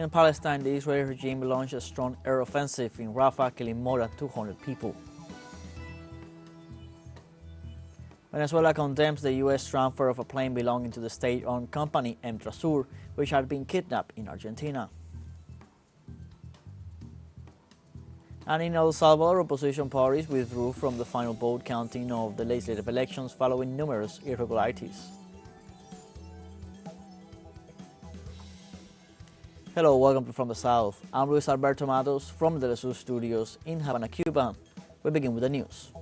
In Palestine, the Israeli regime launched a strong air offensive in Rafah, killing more than 200 people. Venezuela condemns the U.S. transfer of a plane belonging to the state-owned company EMTRASUR, which had been kidnapped in Argentina. And in El Salvador, opposition parties withdrew from the final vote counting of the legislative elections following numerous irregularities. Hello, welcome to From the South. I'm Luis Alberto Matos from the teleSUR studios in Havana, Cuba. We begin with the news.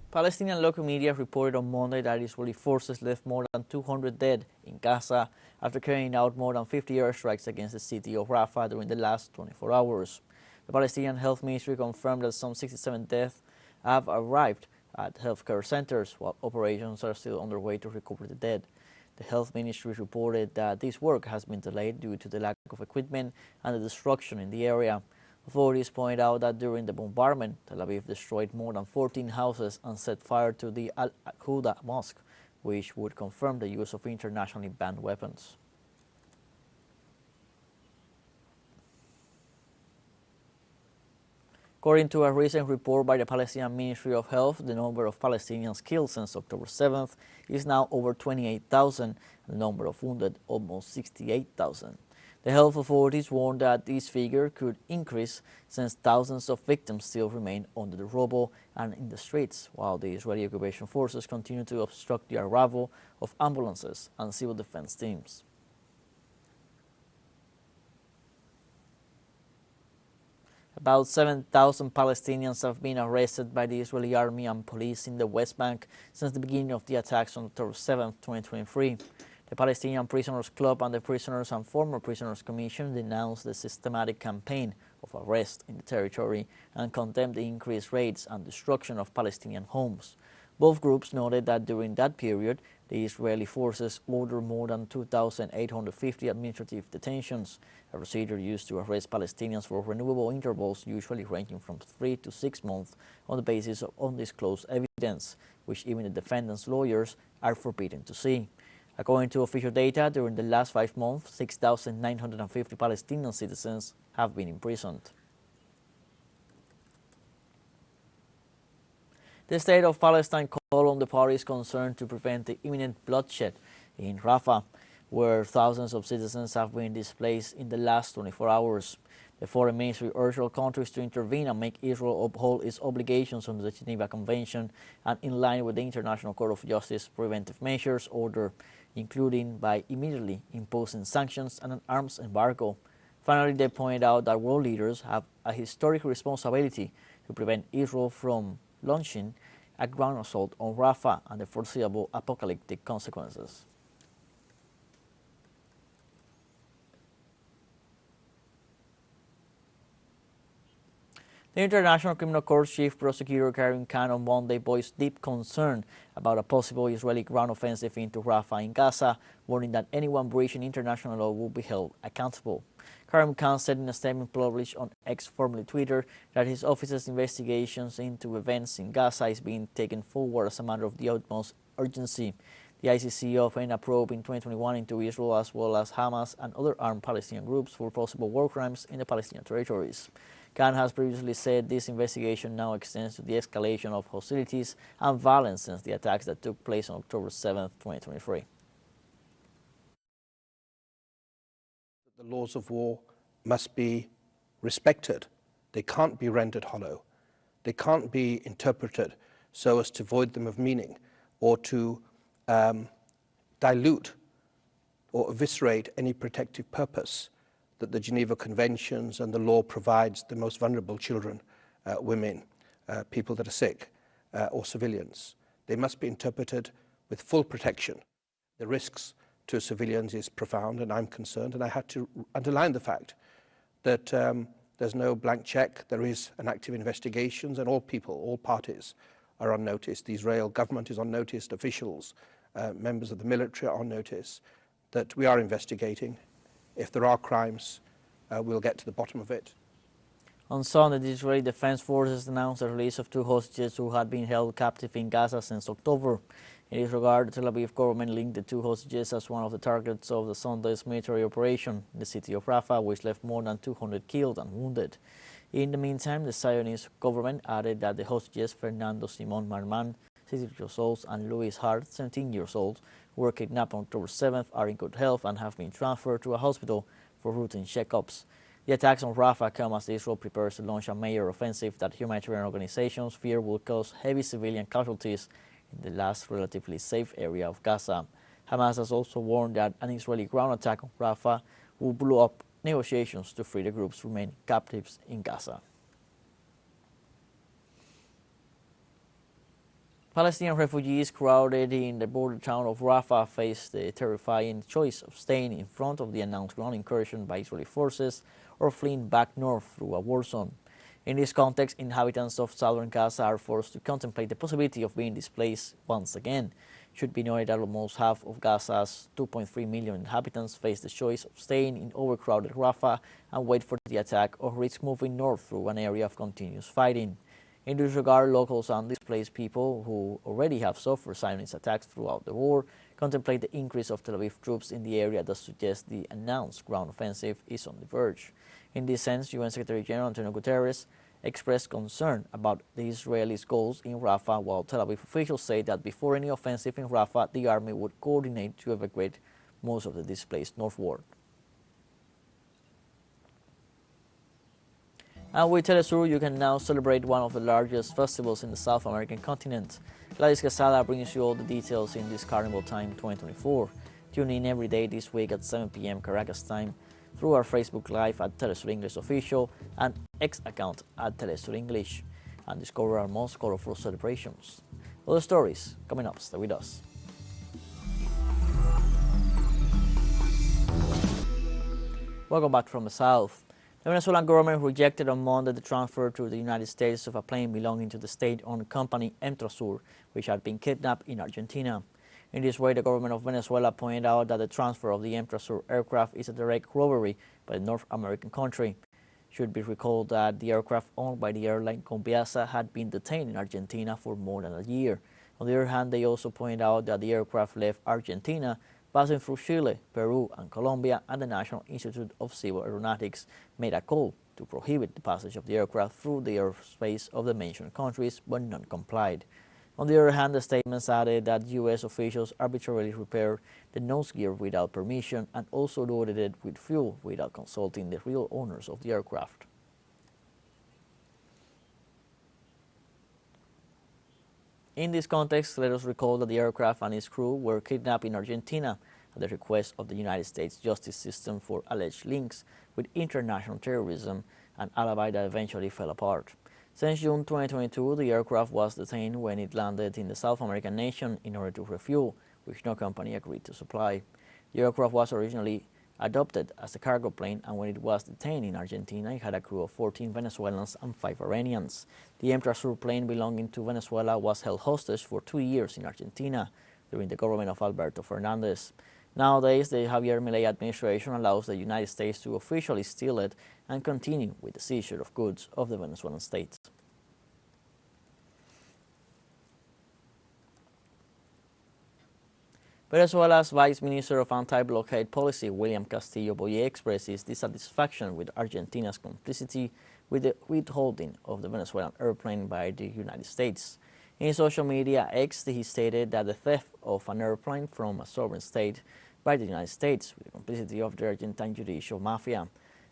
Palestinian local media reported on Monday that Israeli forces left more than 200 dead in Gaza after carrying out more than 50 airstrikes against the city of Rafah during the last 24 hours. The Palestinian Health Ministry confirmed that some 67 deaths have arrived at healthcare centers, while operations are still underway to recover the dead. The Health Ministry reported that this work has been delayed due to the lack of equipment and the destruction in the area. Authorities point out that during the bombardment, Tel Aviv destroyed more than 14 houses and set fire to the Al-Aqsa Mosque, which would confirm the use of internationally banned weapons. According to a recent report by the Palestinian Ministry of Health, the number of Palestinians killed since October 7th is now over 28,000, and the number of wounded almost 68,000. The health authorities warned that this figure could increase since thousands of victims still remain under the rubble and in the streets, while the Israeli occupation forces continue to obstruct the arrival of ambulances and civil defense teams. About 7,000 Palestinians have been arrested by the Israeli army and police in the West Bank since the beginning of the attacks on October 7, 2023. The Palestinian Prisoners Club and the Prisoners and Former Prisoners Commission denounced the systematic campaign of arrest in the territory and condemned the increased raids and destruction of Palestinian homes. Both groups noted that during that period, the Israeli forces ordered more than 2,850 administrative detentions, a procedure used to arrest Palestinians for renewable intervals usually ranging from 3 to 6 months on the basis of undisclosed evidence, which even the defendants' lawyers are forbidden to see. According to official data, during the last 5 months, 6,950 Palestinian citizens have been imprisoned. The state of Palestine called on the parties concerned to prevent the imminent bloodshed in Rafah, where thousands of citizens have been displaced in the last 24 hours. The Foreign Ministry urged all countries to intervene and make Israel uphold its obligations under the Geneva Convention and in line with the International Court of Justice preventive measures order, including by immediately imposing sanctions and an arms embargo. Finally, they pointed out that world leaders have a historic responsibility to prevent Israel from launching a ground assault on Rafah and the foreseeable apocalyptic consequences. The International Criminal Court's Chief Prosecutor Karim Khan on Monday voiced deep concern about a possible Israeli ground offensive into Rafah in Gaza, warning that anyone breaching international law will be held accountable. Karim Khan said in a statement published on X, formerly Twitter, that his office's investigations into events in Gaza is being taken forward as a matter of the utmost urgency. The ICC opened a probe in 2021 into Israel as well as Hamas and other armed Palestinian groups for possible war crimes in the Palestinian territories. Khan has previously said this investigation now extends to the escalation of hostilities and violence since the attacks that took place on October 7, 2023. The laws of war must be respected. They can't be rendered hollow. They can't be interpreted so as to void them of meaning or to dilute or eviscerate any protective purpose that the Geneva Conventions and the law provides the most vulnerable children, women, people that are sick, or civilians. They must be interpreted with full protection. The risks to civilians is profound, and I'm concerned, and I had to underline the fact that there's no blank check. There is an active investigation, and all people, all parties are on notice. The Israel government is on notice, officials, members of the military are on notice that we are investigating. If there are crimes, we'll get to the bottom of it. On Sunday, the Israeli Defense Forces announced the release of 2 hostages who had been held captive in Gaza since October. In this regard, the Tel Aviv government linked the 2 hostages as one of the targets of the Sunday's military operation in the city of Rafah, which left more than 200 killed and wounded. In the meantime, the Zionist government added that the hostages Fernando Simon Marman, 60 years old, and Luis Hart, 17 years old, who were kidnapped on October 7th, are in good health and have been transferred to a hospital for routine checkups. The attacks on Rafah come as Israel prepares to launch a major offensive that humanitarian organizations fear will cause heavy civilian casualties in the last relatively safe area of Gaza. Hamas has also warned that an Israeli ground attack on Rafah will blow up negotiations to free the group's remaining captives in Gaza. Palestinian refugees crowded in the border town of Rafah face the terrifying choice of staying in front of the announced ground incursion by Israeli forces or fleeing back north through a war zone. In this context, inhabitants of southern Gaza are forced to contemplate the possibility of being displaced once again. It should be noted that almost half of Gaza's 2.3 million inhabitants face the choice of staying in overcrowded Rafah and wait for the attack or risk moving north through an area of continuous fighting. In this regard, locals and displaced people who already have suffered Zionist attacks throughout the war contemplate the increase of Tel Aviv troops in the area that suggests the announced ground offensive is on the verge. In this sense, UN Secretary General Antonio Guterres expressed concern about the Israelis' goals in Rafah, while Tel Aviv officials say that before any offensive in Rafah, the army would coordinate to evacuate most of the displaced northward. And with teleSUR, you can now celebrate one of the largest festivals in the South American continent. Gladys Quesada brings you all the details in this Carnival Time 2024. Tune in every day this week at 7 p.m. Caracas time through our Facebook Live at teleSUR English Official and X account at teleSUR English, and discover our most colorful celebrations. Other stories coming up. Stay with us. Welcome back from the South. The Venezuelan government rejected on Monday the transfer to the United States of a plane belonging to the state-owned company EMTRASUR, which had been kidnapped in Argentina. In this way, the government of Venezuela pointed out that the transfer of the EMTRASUR aircraft is a direct robbery by the North American country. It should be recalled that the aircraft owned by the airline Conviasa had been detained in Argentina for more than a year. On the other hand, they also pointed out that the aircraft left Argentina, passing through Chile, Peru, and Colombia, and the National Institute of Civil Aeronautics made a call to prohibit the passage of the aircraft through the airspace of the mentioned countries, but none complied. On the other hand, the statements added that U.S. officials arbitrarily repaired the nose gear without permission and also loaded it with fuel without consulting the real owners of the aircraft. In this context, let us recall that the aircraft and its crew were kidnapped in Argentina at the request of the United States justice system for alleged links with international terrorism, an alibi that eventually fell apart. Since June 2022, the aircraft was detained when it landed in the South American nation in order to refuel, which no company agreed to supply. The aircraft was originally adopted as a cargo plane, and when it was detained in Argentina, it had a crew of 14 Venezuelans and 5 Iranians. The EMTRASUR plane belonging to Venezuela was held hostage for 2 years in Argentina during the government of Alberto Fernandez. Nowadays, the Javier Milei administration allows the United States to officially steal it and continue with the seizure of goods of the Venezuelan state. Venezuela's Vice Minister of Anti-Blockade Policy, William Castillo Boye, expresses dissatisfaction with Argentina's complicity with the withholding of the Venezuelan airplane by the United States. In social media X, he stated that the theft of an airplane from a sovereign state by the United States with the complicity of the Argentine judicial mafia.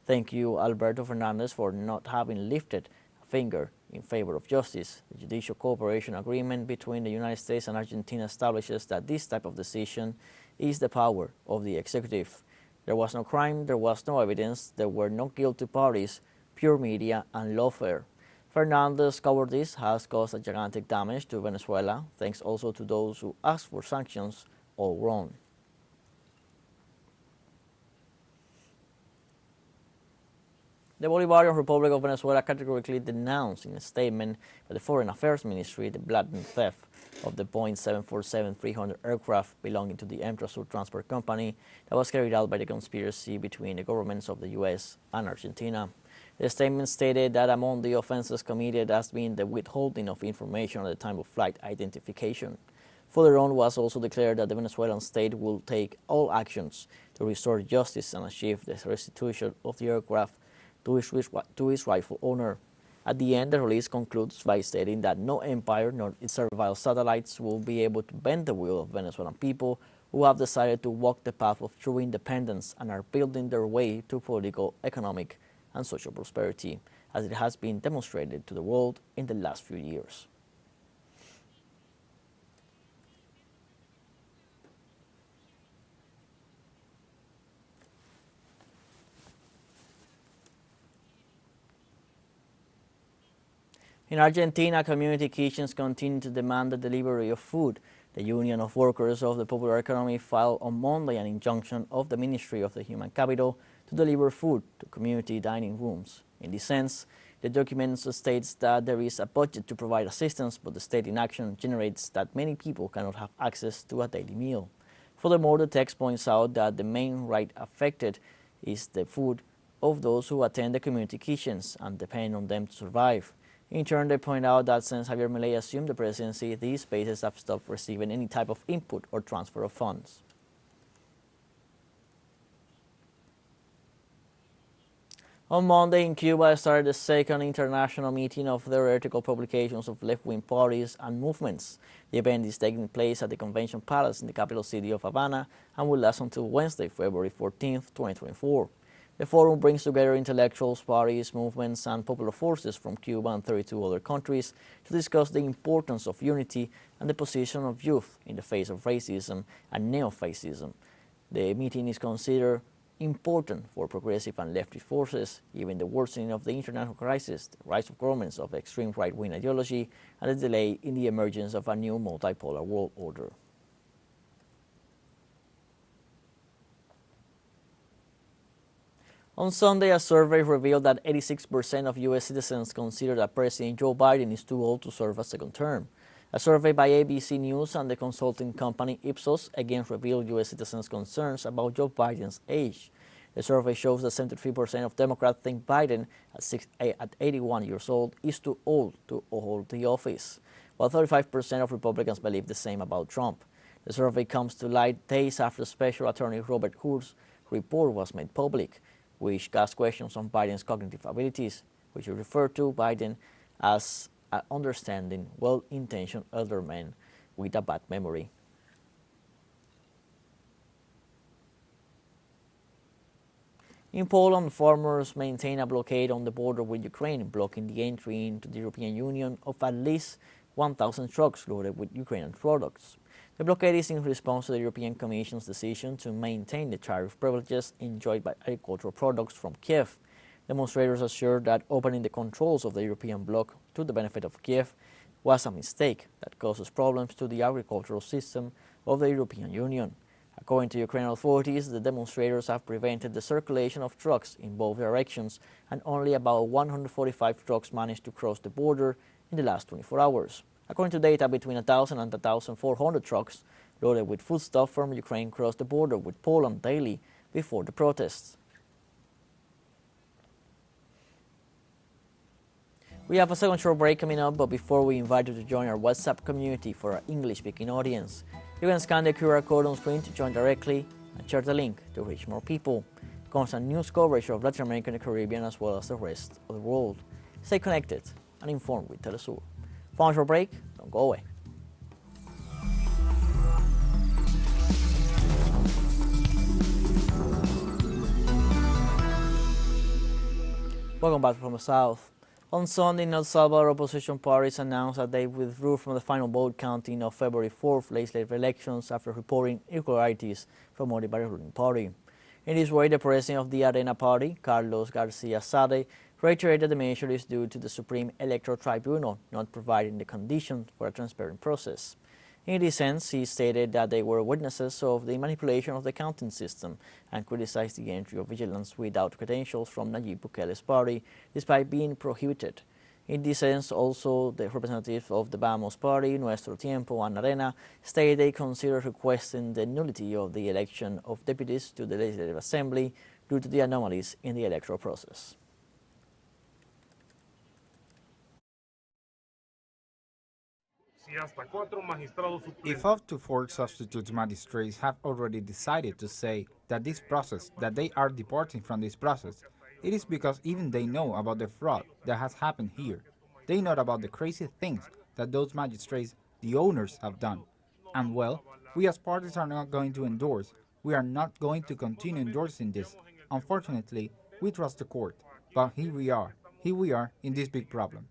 Thank you, Alberto Fernandez, for not having lifted a finger in favor of justice. The judicial cooperation agreement between the United States and Argentina establishes that this type of decision is the power of the executive. There was no crime, there was no evidence, there were no guilty parties, pure media and lawfare. Fernandez's cowardice has caused a gigantic damage to Venezuela, thanks also to those who asked for sanctions all wrong. The Bolivarian Republic of Venezuela categorically denounced in a statement by the Foreign Affairs Ministry the blatant theft of the Boeing 747-300 aircraft belonging to the EMTRASUR transport company that was carried out by the conspiracy between the governments of the U.S. and Argentina. The statement stated that among the offenses committed has been the withholding of information at the time of flight identification. Further on, was also declared that the Venezuelan state will take all actions to restore justice and achieve the restitution of the aircraft to its rightful owner. At the end, the release concludes by stating that no empire nor its servile satellites will be able to bend the will of Venezuelan people who have decided to walk the path of true independence and are building their way to political, economic, and social prosperity, as it has been demonstrated to the world in the last few years. In Argentina, community kitchens continue to demand the delivery of food. The Union of Workers of the Popular Economy filed on Monday an injunction of the Ministry of the Human Capital to deliver food to community dining rooms. In this sense, the document states that there is a budget to provide assistance, but the state inaction generates that many people cannot have access to a daily meal. Furthermore, the text points out that the main right affected is the food of those who attend the community kitchens and depend on them to survive. In turn, they point out that since Javier Milei assumed the presidency, these spaces have stopped receiving any type of input or transfer of funds. On Monday in Cuba started the second international meeting of theoretical publications of left-wing parties and movements. The event is taking place at the Convention Palace in the capital city of Havana and will last until Wednesday, February 14, 2024. The forum brings together intellectuals, parties, movements, and popular forces from Cuba and 32 other countries to discuss the importance of unity and the position of youth in the face of racism and neo-fascism. The meeting is considered important for progressive and leftist forces, given the worsening of the international crisis, the rise of governments of extreme right-wing ideology, and the delay in the emergence of a new multipolar world order. On Sunday, a survey revealed that 86% of U.S. citizens consider that President Joe Biden is too old to serve a second term. A survey by ABC News and the consulting company Ipsos again revealed U.S. citizens' concerns about Joe Biden's age. The survey shows that 73% of Democrats think Biden, at 81 years old, is too old to hold the office, while 35% of Republicans believe the same about Trump. The survey comes to light days after Special Attorney Robert Hur's report was made public, which cast questions on Biden's cognitive abilities, which refer to Biden as an understanding, well-intentioned elder man with a bad memory. In Poland, farmers maintain a blockade on the border with Ukraine, blocking the entry into the European Union of at least 1,000 trucks loaded with Ukrainian products. The blockade is in response to the European Commission's decision to maintain the tariff privileges enjoyed by agricultural products from Kiev. Demonstrators assured that opening the controls of the European bloc to the benefit of Kiev was a mistake that causes problems to the agricultural system of the European Union. According to Ukrainian authorities, the demonstrators have prevented the circulation of trucks in both directions, and only about 145 trucks managed to cross the border in the last 24 hours. According to data, between 1,000 and 1,400 trucks loaded with foodstuff from Ukraine crossed the border with Poland daily before the protests. We have a second short break coming up, but before we invite you to join our WhatsApp community for our English-speaking audience, you can scan the QR code on screen to join directly and share the link to reach more people. Constant news coverage of Latin America and the Caribbean as well as the rest of the world. Stay connected and informed with teleSUR. For a short break, don't go away. Welcome back from the South. On Sunday, in El Salvador, opposition parties announced that they withdrew from the final vote counting of February 4th legislative elections after reporting irregularities promoted by the ruling party. In this way, the president of the Arena Party, Carlos Garcia Sade, reiterated the measure is due to the Supreme Electoral Tribunal not providing the conditions for a transparent process. In this sense, he stated that they were witnesses of the manipulation of the counting system and criticized the entry of vigilance without credentials from Nayib Bukele's party, despite being prohibited. In this sense, also, the representatives of the Vamos Party, Nuestro Tiempo and Arena, stated they consider requesting the nullity of the election of deputies to the Legislative Assembly due to the anomalies in the electoral process. If up to 4 substitute magistrates have already decided to say that this process, that they are departing from this process, it is because even they know about the fraud that has happened here. They know about the crazy things that those magistrates, the owners, have done. And well, we as parties are not going to endorse. We are not going to continue endorsing this. Unfortunately, we trust the court. But here we are in this big problem.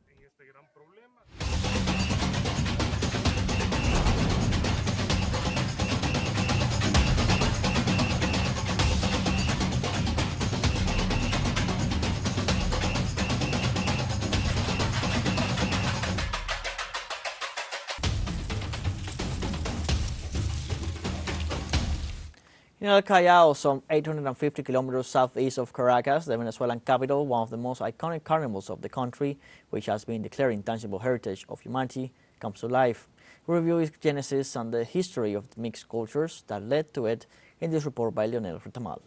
In El Callao, some 850 kilometers southeast of Caracas, the Venezuelan capital, one of the most iconic carnivals of the country, which has been declared intangible heritage of humanity, comes to life. We review its genesis and the history of the mixed cultures that led to it in this report by Leonel Retamal.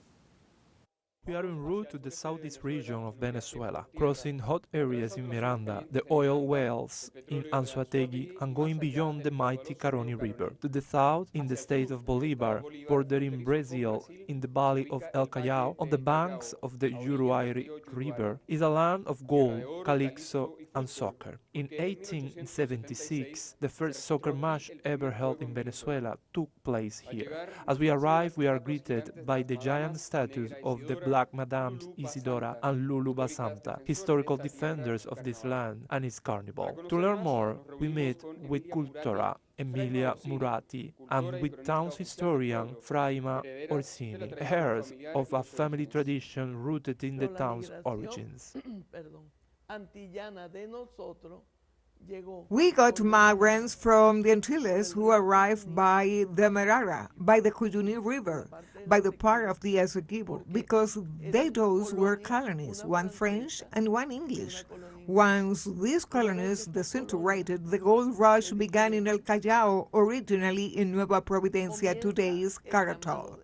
We are en route to the southeast region of Venezuela, crossing hot areas in Miranda, the oil wells in Anzoátegui, and going beyond the mighty Caroni River. To the south, in the state of Bolívar, bordering Brazil, in the valley of El Callao, on the banks of the Uruguay River, is a land of gold, calypso, and soccer. In 1876, the first soccer match ever held in Venezuela took place here. As we arrive, we are greeted by the giant statues of the Black Madams Isidora and Lulu Basanta, historical defenders of this land and its carnival. To learn more, we meet with Cultora Emilia Murati and with town's historian Fraima Orsini, heirs of a family tradition rooted in the town's origins. We got migrants from the Antilles who arrived by the Merara, by the Cuyuni River, by the part of the Essequibo, because they those were colonies, one French and one English. Once these colonies disintegrated, the gold rush began in El Callao, originally in Nueva Providencia, today's Caratal.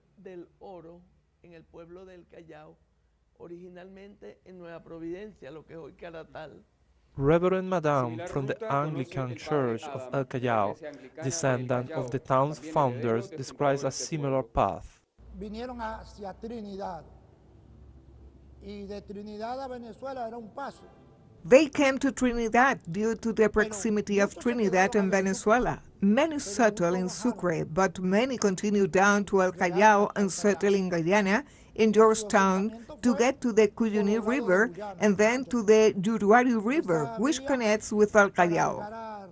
Reverend Madame from the Anglican Church of El Callao, descendant of the town's founders, describes a similar path. Vinieron hacia Trinidad, y de Trinidad a Venezuela era un paso. They came to Trinidad due to the proximity of Trinidad and Venezuela. Many settled in Sucre, but many continued down to El Callao and settled in Guyana, in Georgetown, to get to the Cuyuni River and then to the Uruguay River, which connects with El Callao.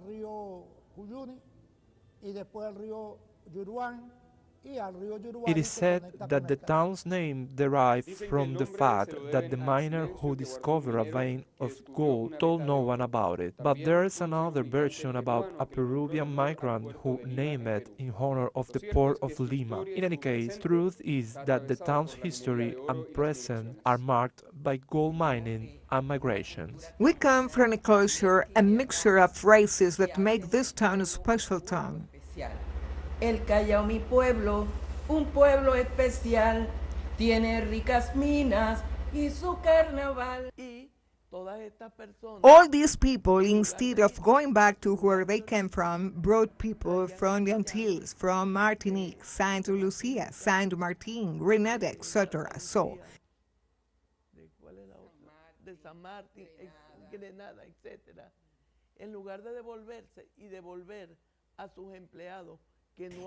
It is said that the town's name derived from the fact that the miner who discovered a vein of gold told no one about it. But there is another version about a Peruvian migrant who named it in honor of the port of Lima. In any case, truth is that the town's history and present are marked by gold mining and migrations. We come from a culture, a mixture of races that make this town a special town. El Callao, mi pueblo, un pueblo especial, tiene ricas minas y su carnaval. All these people, instead of going back to where they came from, brought people from the Antilles, from Martinique, Saint Lucia, Saint Martin, Grenada, etc. So, de San Martín, Grenada, etc. En lugar de devolverse y devolver a sus empleados.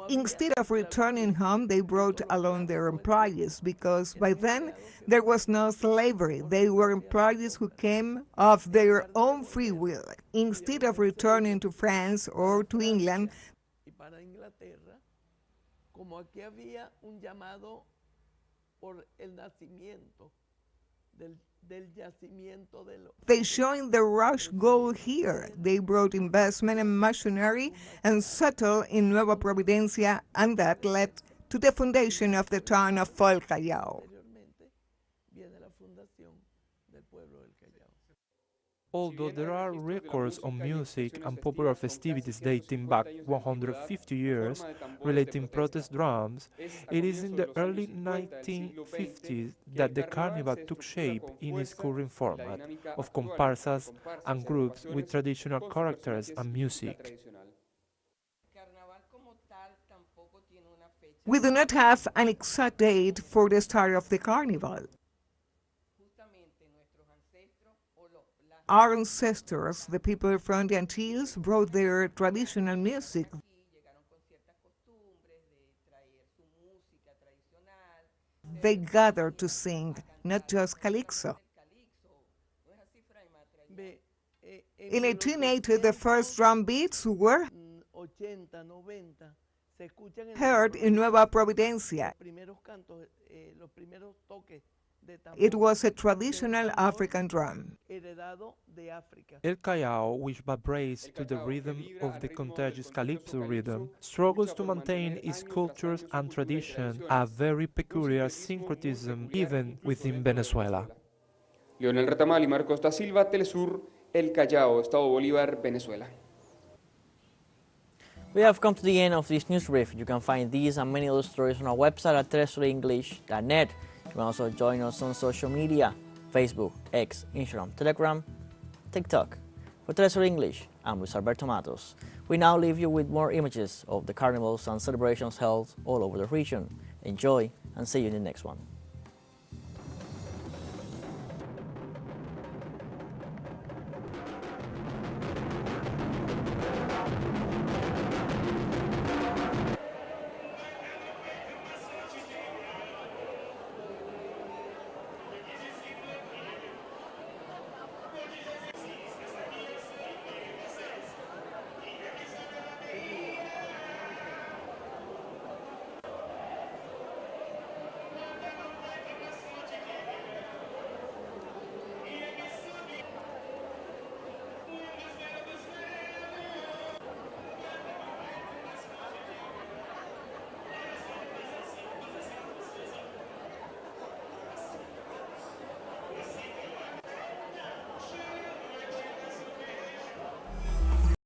Instead of returning home, they brought along their employees, because by then there was no slavery. They were employees who came of their own free will. Instead of returning to France or to England, they joined the rush gold here. They brought investment and machinery and settled in Nueva Providencia, and that led to the foundation of the town of El Callao. Although there are records on music and popular festivities dating back 150 years relating protest drums, it is in the early 1950s that the carnival took shape in its current format of comparsas and groups with traditional characters and music. We do not have an exact date for the start of the carnival. Our ancestors, the people from the Antilles, brought their traditional music. They gathered to sing, not just calypso. In 1880, the first drum beats were heard in Nueva Providencia. It was a traditional African drum. El Callao, which vibrates to the rhythm of the contagious calypso rhythm, struggles to maintain its cultures and tradition, a very peculiar syncretism even within Venezuela. Leonel Retamal y Marcos da Silva, teleSUR, El Callao, Estado Bolívar, Venezuela. We have come to the end of this news brief. You can find these and many other stories on our website at telesurenglish.net. You can also join us on social media, Facebook, X, Instagram, Telegram, TikTok. For teleSUR English, I'm Luis Alberto Matos. We now leave you with more images of the carnivals and celebrations held all over the region. Enjoy and see you in the next one.